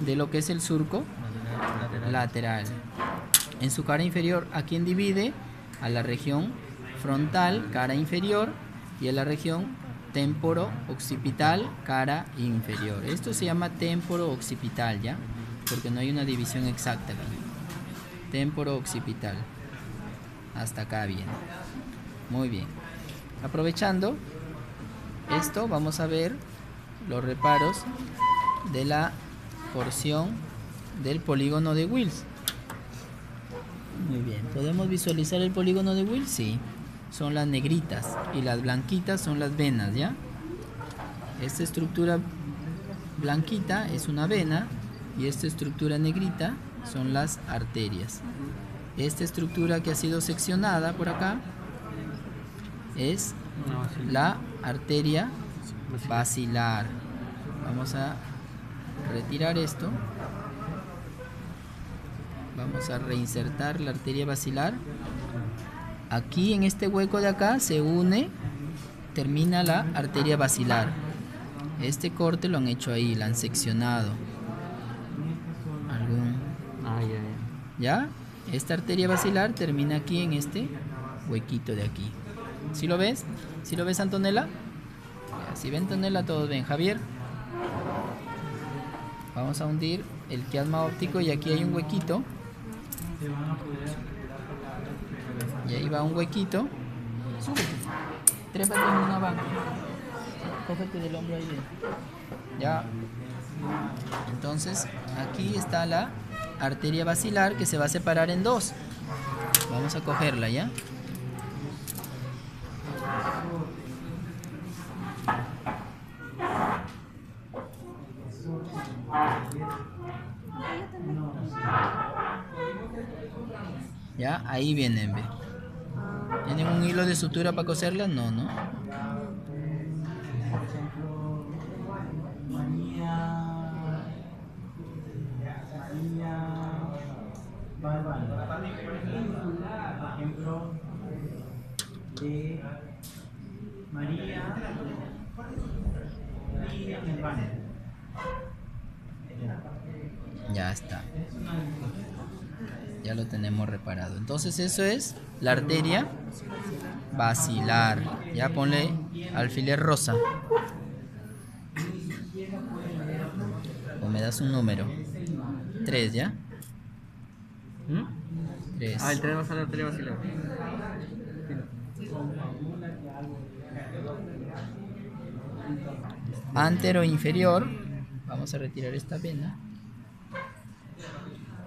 de lo que es el surco lateral. En su cara inferior, ¿a quién divide? A la región frontal, cara inferior, y a la región temporo-occipital, cara inferior. Esto se llama temporo-occipital, ¿ya? Porque no hay una división exacta aquí. Temporo-occipital. Hasta acá bien. Muy bien. Aprovechando esto, vamos a ver los reparos de la porción del polígono de Wills. Muy bien. ¿Podemos visualizar el polígono de Wills? Sí. Son las negritas y las blanquitas son las venas, ¿ya? Esta estructura blanquita es una vena y esta estructura negrita son las arterias. Esta estructura que ha sido seccionada por acá es la arteria basilar. Vamos a retirar esto. Vamos a reinsertar la arteria basilar. Aquí en este hueco de acá se une, termina la arteria basilar. Este corte lo han hecho ahí, lo han seccionado. ¿Ya? Esta arteria basilar termina aquí en este huequito de aquí. ¿Sí lo ves? ¿Sí lo ves, Antonella? Si ven, Antonella, todos ven. Javier. Vamos a hundir el quiasma óptico y aquí hay un huequito. Y ahí va un huequito. Súbete. Trépate en una banca. Cógete del hombro ahí. Ya. Entonces, aquí está la arteria basilar que se va a separar en dos. Vamos a cogerla, ¿ya? Ya, ahí vienen, ve. ¿Tienen un hilo de sutura para coserla? No, ¿no? Ya está. Ya lo tenemos reparado. Entonces eso es la arteria basilar. Ya ponle alfiler rosa. O me das un número. 3, ¿ya? 3. Ah, el 3 va a ser la arteria basilar. Antero inferior. Vamos a retirar esta vena.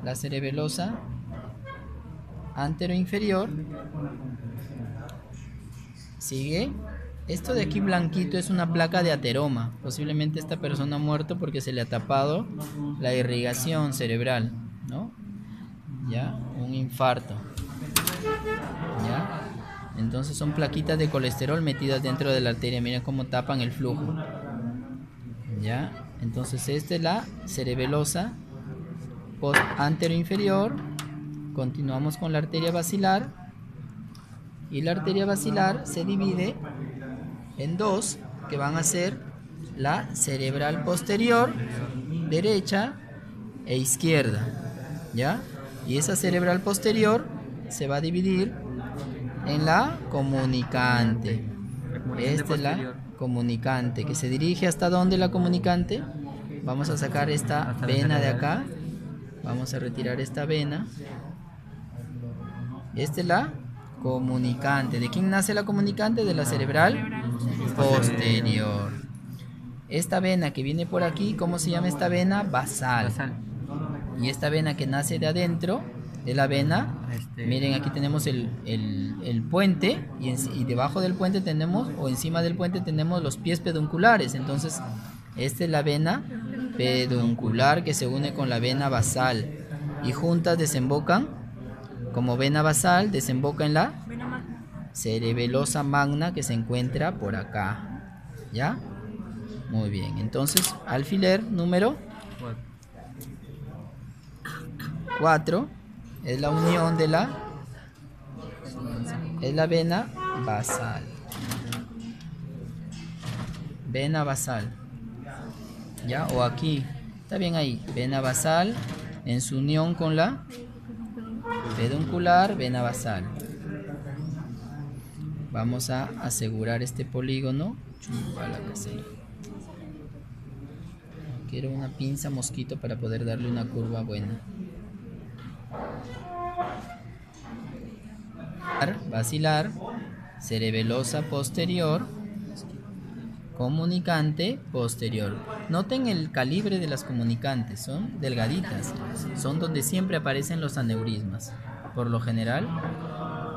La cerebelosa. Antero inferior. Sigue. Esto de aquí blanquito es una placa de ateroma. Posiblemente esta persona ha muerto porque se le ha tapado la irrigación cerebral, ¿no? Ya, un infarto. Ya. Entonces son plaquitas de colesterol metidas dentro de la arteria. Miren cómo tapan el flujo. Ya. Entonces esta es la cerebelosa post antero inferior. Continuamos con la arteria basilar. Y la arteria basilar se divide en dos, que van a ser la cerebral posterior, derecha e izquierda, ¿ya? Y esa cerebral posterior se va a dividir en la comunicante. Esta es la comunicante, que se dirige hasta dónde la comunicante. Vamos a sacar esta vena de acá. Vamos a retirar esta vena. Esta es la comunicante. ¿De quién nace la comunicante? De la cerebral posterior. Esta vena que viene por aquí, ¿cómo se llama esta vena? Basal. Y esta vena que nace de adentro de la vena, miren, aquí tenemos el puente y debajo del puente tenemos, o encima del puente tenemos los pies pedunculares. Entonces esta es la vena peduncular que se une con la vena basal y juntas desembocan como vena basal, desemboca en la cerebelosa magna que se encuentra por acá. ¿Ya? Muy bien. Entonces, alfiler número 4 es la unión de la vena basal. Vena basal. ¿Ya? O aquí Está bien ahí, vena basal en su unión con la peduncular, vena basal. Vamos a asegurar este polígono. Chumbala casera. Quiero una pinza mosquito para poder darle una curva buena. Basilar, cerebelosa posterior, comunicante posterior. Noten el calibre de las comunicantes, son delgaditas, son donde siempre aparecen los aneurismas. Por lo general,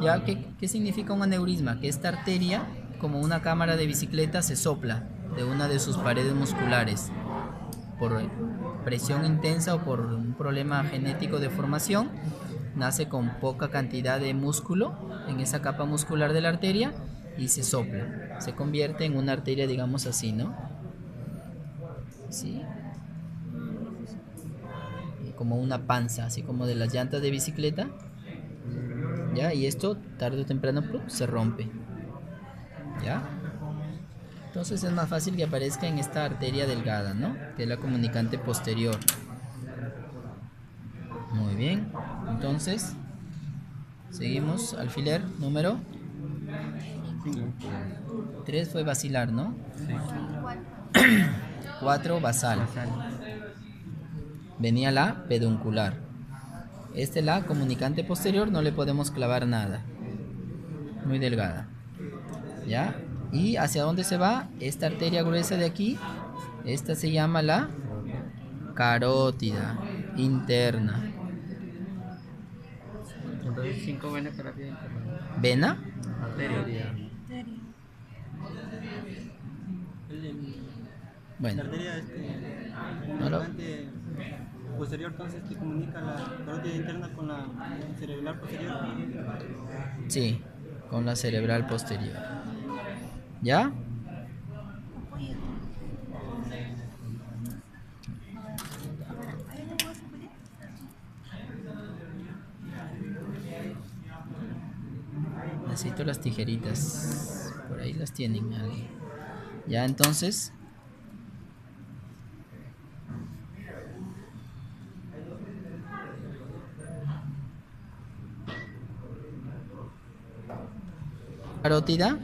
¿ya? ¿Qué significa un aneurisma? Que esta arteria, como una cámara de bicicleta, se sopla de una de sus paredes musculares por presión intensa o por un problema genético de formación. Nace con poca cantidad de músculo en esa capa muscular de la arteria y se sopla, se convierte en una arteria, digamos así, ¿no? ¿Sí? Como una panza, así como de las llantas de bicicleta. ¿Ya? Y esto tarde o temprano se rompe. ¿Ya? Entonces es más fácil que aparezca en esta arteria delgada, ¿no? Que es la comunicante posterior. Muy bien. Entonces, seguimos. Alfiler número 3 fue basilar, ¿no? Sí. 4 basal. Venía la peduncular. Esta es la comunicante posterior, no le podemos clavar nada. Muy delgada. ¿Ya? ¿Y hacia dónde se va? Esta arteria gruesa de aquí. Esta se llama la carótida interna. Entonces 5 venas carótida interna. ¿Vena? Arteria. Bueno. La arteria comunicante posterior, entonces, que comunica la carótida interna con la cerebral posterior. Sí, con la cerebral posterior. ¿Ya? Necesito las tijeritas. Por ahí las tienen alguien. Ya, entonces. Carótida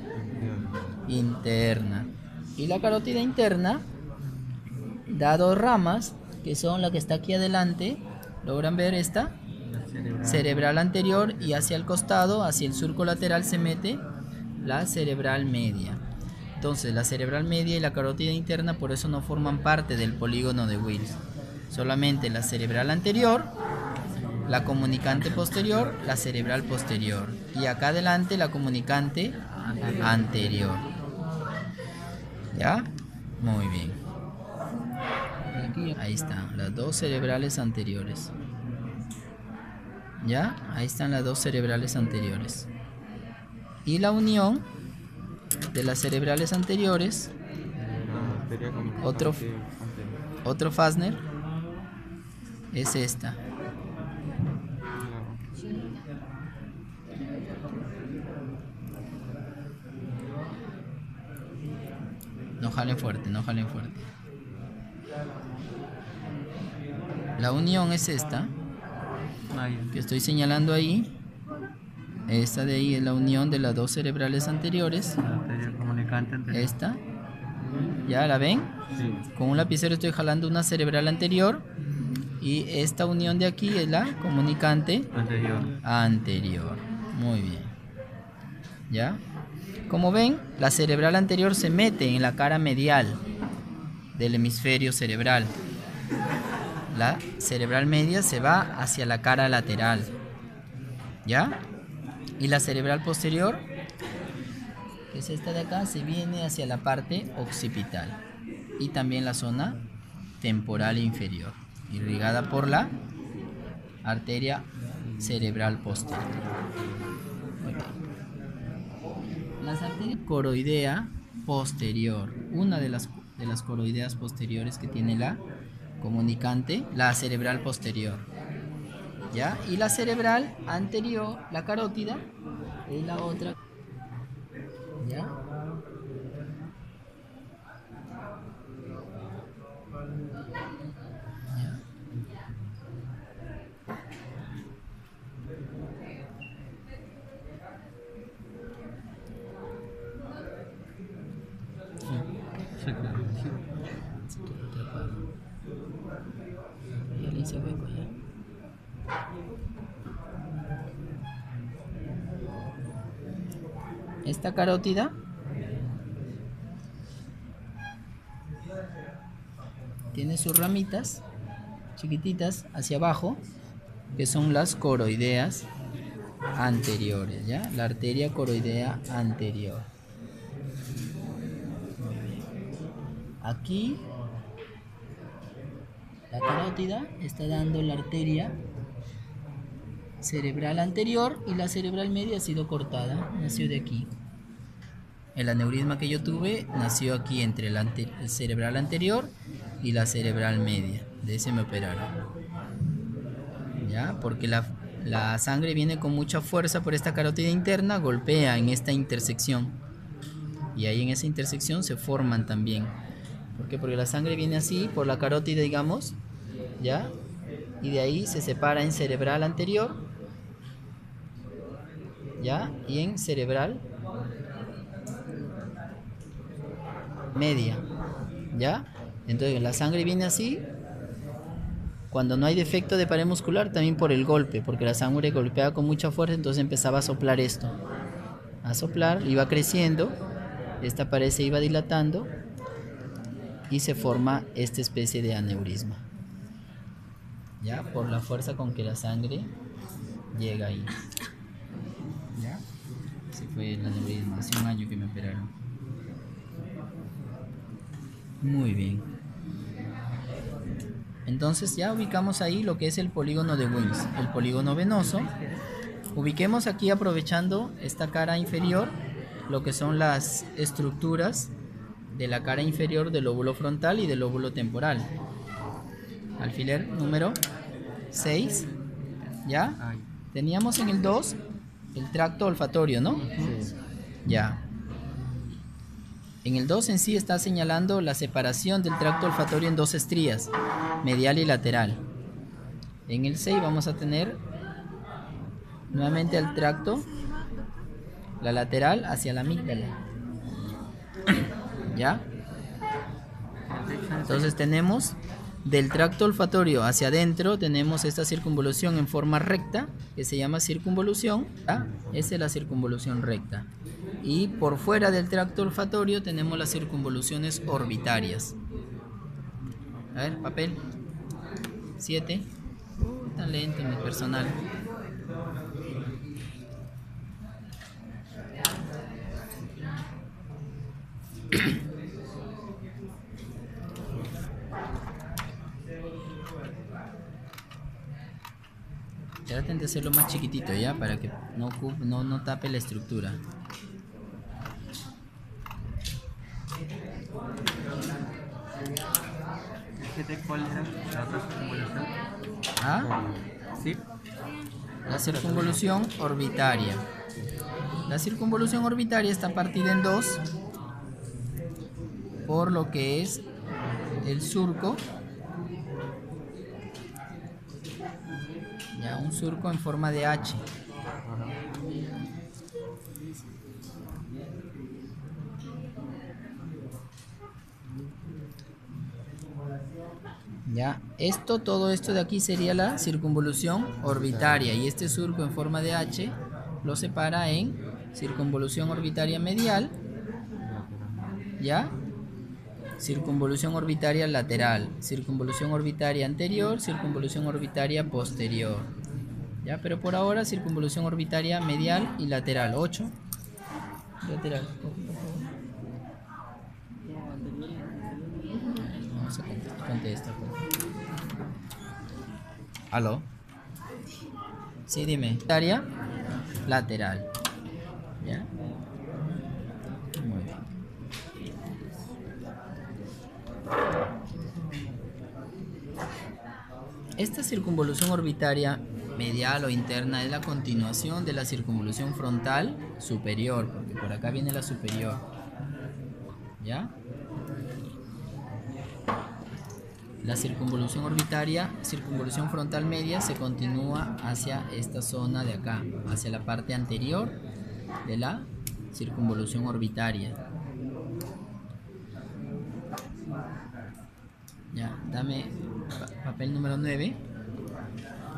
interna. Y la carótida interna da dos ramas, que son la que está aquí adelante. ¿Logran ver esta? Cerebral anterior, y hacia el costado, hacia el surco lateral, se mete la cerebral media. Entonces la cerebral media y la carótida interna por eso no forman parte del polígono de Wills. Solamente la cerebral anterior, la comunicante posterior, la cerebral posterior. Y acá adelante la comunicante anterior. ¿Ya? Muy bien. Ahí están las dos cerebrales anteriores. ¿Ya? Ahí están las dos cerebrales anteriores. Y la unión de las cerebrales anteriores, otro Fastner, es esta. No jalen fuerte, no jalen fuerte. La unión es esta, que estoy señalando ahí. Esta de ahí es la unión de las dos cerebrales anteriores. Esta. ¿Ya la ven? Sí. Con un lapicero estoy jalando una cerebral anterior. Y esta unión de aquí es la comunicante anterior. Muy bien. ¿Ya? Como ven, la cerebral anterior se mete en la cara medial del hemisferio cerebral. La cerebral media se va hacia la cara lateral. ¿Ya? Y la cerebral posterior, que es esta de acá, se viene hacia la parte occipital. Y también la zona temporal inferior, irrigada por la arteria cerebral posterior. Las arterias coroidea posterior, una de las coroideas posteriores que tiene la comunicante, la cerebral posterior. ¿Ya? Y la cerebral anterior, la carótida, es la otra. ¿Ya? Ya le hice hueco ya. Esta carótida tiene sus ramitas chiquititas hacia abajo, que son las coroideas anteriores, ¿ya? La arteria coroidea anterior. Muy bien. Aquí la carótida está dando la arteria cerebral anterior y la cerebral media ha sido cortada, nació de aquí. El aneurisma que yo tuve nació aquí entre el cerebral anterior y la cerebral media. De ese me operaron. ¿Ya? Porque la sangre viene con mucha fuerza por esta carótida interna, golpea en esta intersección. Y ahí en esa intersección se forman también. ¿Por qué? Porque la sangre viene así, por la carótida, digamos, ¿ya? Y de ahí se separa en cerebral anterior, ¿ya? Y en cerebral media, ¿ya? Entonces la sangre viene así. Cuando no hay defecto de pared muscular, también por el golpe, porque la sangre golpeaba con mucha fuerza, entonces empezaba a soplar esto. A soplar, iba creciendo, esta pared se iba dilatando y se forma esta especie de aneurisma. ¿Ya? Por la fuerza con que la sangre llega ahí. ¿Ya? Ese fue el aneurisma, hace un año que me operaron. Muy bien. Entonces ya ubicamos ahí lo que es el polígono de Wings, el polígono venoso. Ubiquemos aquí, aprovechando esta cara inferior, lo que son las estructuras de la cara inferior del lóbulo frontal y del lóbulo temporal. Alfiler número 6. ¿Ya? Teníamos en el 2 el tracto olfatorio, ¿no? Sí. Ya. En el 2 en sí está señalando la separación del tracto olfatorio en dos estrías, medial y lateral. En el 6 vamos a tener nuevamente el tracto, la lateral hacia la amígdala. ¿Ya? Entonces tenemos del tracto olfatorio hacia adentro, tenemos esta circunvolución en forma recta, que se llama circunvolución. ¿Ya? Esa es la circunvolución recta. Y por fuera del tracto olfatorio tenemos las circunvoluciones orbitarias. A ver, papel. 7. Tan lento mi personal. Traten de hacerlo más chiquitito, ¿ya? Para que no tape la estructura. ¿Cuál era la otra circunvolución? ¿Ah? Sí. La circunvolución orbitaria. La circunvolución orbitaria está partida en dos por lo que es el surco. Ya, un surco en forma de H. Ya, todo esto de aquí sería la circunvolución orbitaria, y este surco en forma de H lo separa en circunvolución orbitaria medial, ya, circunvolución orbitaria lateral, circunvolución orbitaria anterior, circunvolución orbitaria posterior. Ya, pero por ahora circunvolución orbitaria medial y lateral. 8. Lateral. Vamos a contestar. ¿Aló? Sí, dime. Área lateral. ¿Ya? Muy bien. Esta circunvolución orbitaria medial o interna es la continuación de la circunvolución frontal superior, porque por acá viene la superior. ¿Ya? La circunvolución orbitaria, circunvolución frontal media, se continúa hacia esta zona de acá, hacia la parte anterior de la circunvolución orbitaria. Ya, dame papel número 9.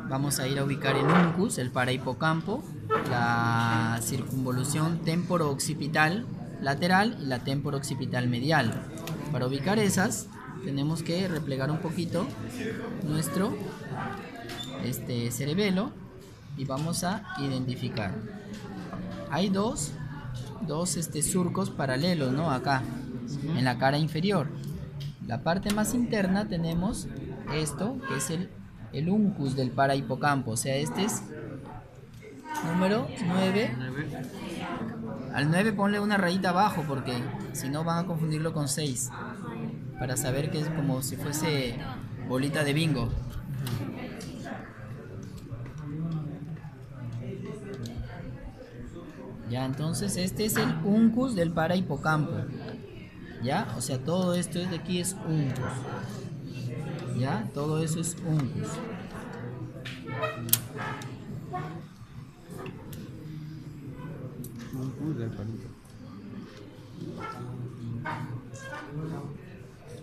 Vamos a ir a ubicar el uncus, el parahipocampo, la circunvolución temporo-occipital lateral y la temporo-occipital medial. Para ubicar esas, tenemos que replegar un poquito nuestro cerebelo y vamos a identificar. Hay dos surcos paralelos, ¿no? Acá, en la cara inferior. La parte más interna tenemos esto, que es el uncus del parahipocampo. O sea, este es número 9. Al 9 ponle una rayita abajo porque si no van a confundirlo con 6. Para saber que es como si fuese bolita de bingo. Ya, entonces este es el uncus del parahipocampo. Ya, o sea, todo esto de aquí es uncus. Ya, todo eso es uncus. Uncus del parahipocampo.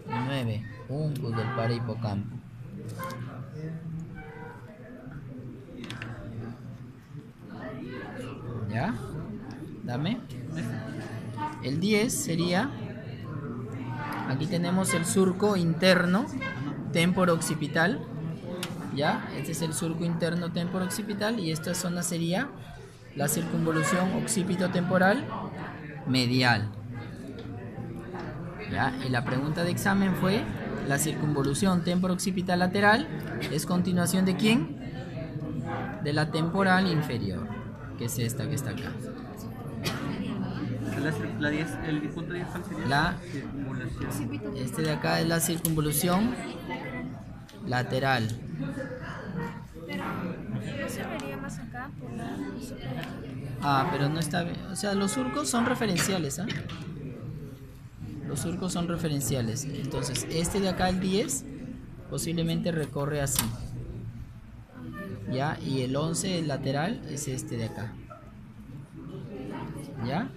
9. Uncus del parahipocampo. ¿Ya? Dame. El 10 sería... Aquí tenemos el surco interno temporo-occipital. ¿Ya? Este es el surco interno temporo-occipital y esta zona sería la circunvolución occipito-temporal medial. ¿Ya? Y la pregunta de examen fue: la circunvolución temporo-occipital lateral es continuación ¿de quién? De la temporal inferior, que es esta que está acá. La 10, el punto 10, ¿cuál sería? La circunvolución. Este de acá es la circunvolución lateral. Pero yo se vería más acá por la... Ah, pero no está bien. O sea, los surcos son referenciales, ¿ah? Los surcos son referenciales. Entonces, este de acá, el 10, posiblemente recorre así. ¿Ya? Y el 11, el lateral, es este de acá. ¿Ya?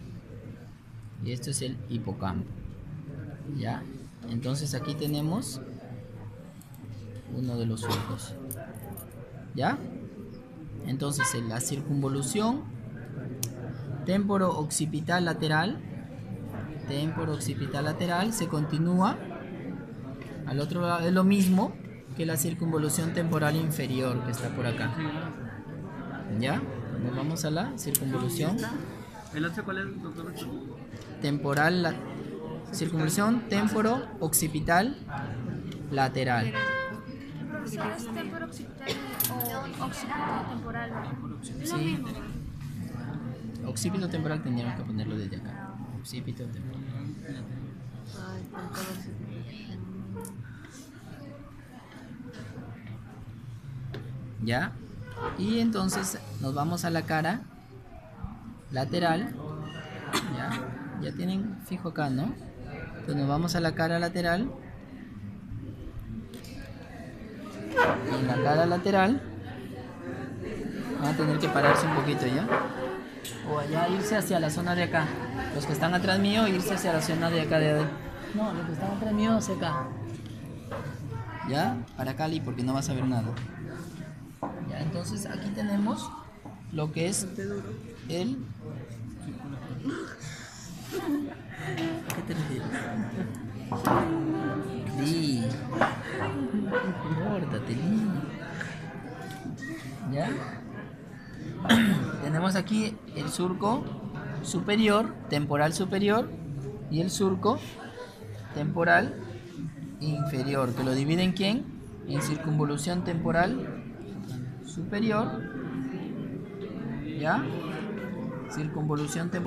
Y esto es el hipocampo. ¿Ya? Entonces aquí tenemos uno de los surcos. ¿Ya? Entonces en la circunvolución temporo-occipital lateral se continúa al otro lado, es lo mismo que la circunvolución temporal inferior que está por acá. ¿Ya? Nos vamos a la circunvolución ¿El 11 cuál es, doctor? temporal, circunvolución temporo-occipital lateral. Profesor, ¿es temporo-occipital o occipito-temporal? Es lo Sí. mismo. Occipito temporal tendríamos que ponerlo desde acá. Occipito temporal. ¿Ya? Y entonces nos vamos a la cara lateral. Ya tienen fijo acá, ¿no? Entonces nos vamos a la cara lateral. Y en la cara lateral van a tener que pararse un poquito, ¿ya? O allá irse hacia la zona de acá. Los que están atrás mío, irse hacia la zona de acá de... No, los que están atrás mío hacia acá. ¿Ya? Para acá, Lee, porque no vas a ver nada. Ya, entonces aquí tenemos lo que es el... ¿A qué te refieres? Lee. Córtate, Lee. ¿Ya? Tenemos aquí el surco superior, temporal superior, y el surco temporal inferior, que lo divide en ¿quién? En circunvolución temporal superior, ¿ya? Circunvolución temporal